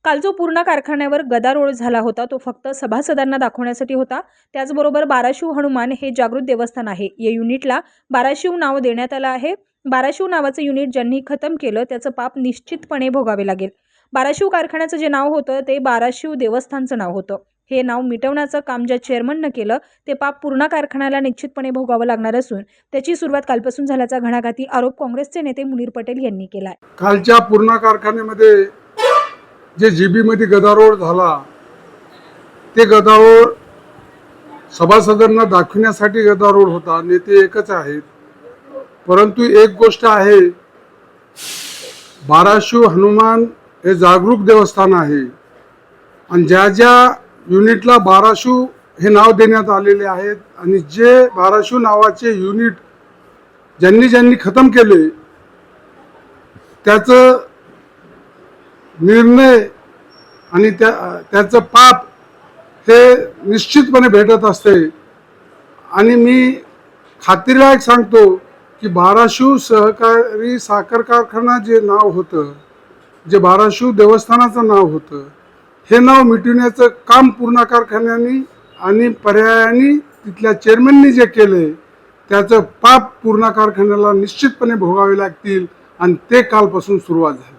काल जो पूर्ण कारखान्यावर गदारोळ झाला होता तो फक्त सभासदांना दाखवण्यासाठी होता। त्याचबरोबर बाराशिव हनुमान हे जागृत देवस्थान आहे। या युनिटला बाराशिव नाव देण्यात आलं आहे। बाराशिव नावाचं युनिट ज्यांनी खतम केलं त्याचं पाप निश्चितपणे भोगावे लागेल। बाराशिव कारखान्याचं जे नाव होतं ते बाराशिव देवस्थानचं नाव होतं। हे नाव मिटवण्याचं काम ज्या चेअरमननं केलं ते पाप पूर्ण कारखान्याला निश्चितपणे भोगावं लागणार असून त्याची सुरुवात कालपासून झाल्याचा घणाघाती आरोप काँग्रेसचे नेते मुनीर पटेल यांनी केला आहे। कालच्या पूर्ण कारखान्यामध्ये जे जीबी मध्ये गदारोळ झाला ते गदारोळ सभासदांना दाखवण्यासाठी गदारोळ होता। नेते एकच आहेत, परंतु एक गोष्ट आहे, बाराशिव हनुमान हे जागरूक देवस्थान आहे आणि ज्या ज्या युनिटला बाराशिव हे नाव देण्यात आलेले आहेत आणि जे बाराशिव नावाचे युनिट ज्यांनी ज्यांनी खतम केले त्याचं निर्णय आणि त्याचं पाप हे निश्चितपणे भेटत असते। आणि मी खात्रीलायक सांगतो की बाराशिव सहकारी साखर कारखाना जे नाव होतं, जे बाराशिव देवस्थानाचं नाव होतं, हे नाव मिटवण्याचं काम पूर्ण कारखान्याने आणि पर्यायाने तिथल्या चेअरमननी जे केले त्याचं पाप पूर्ण कारखान्याला निश्चितपणे भोगावे लागतील आणि ते कालपासून सुरुवात झाली।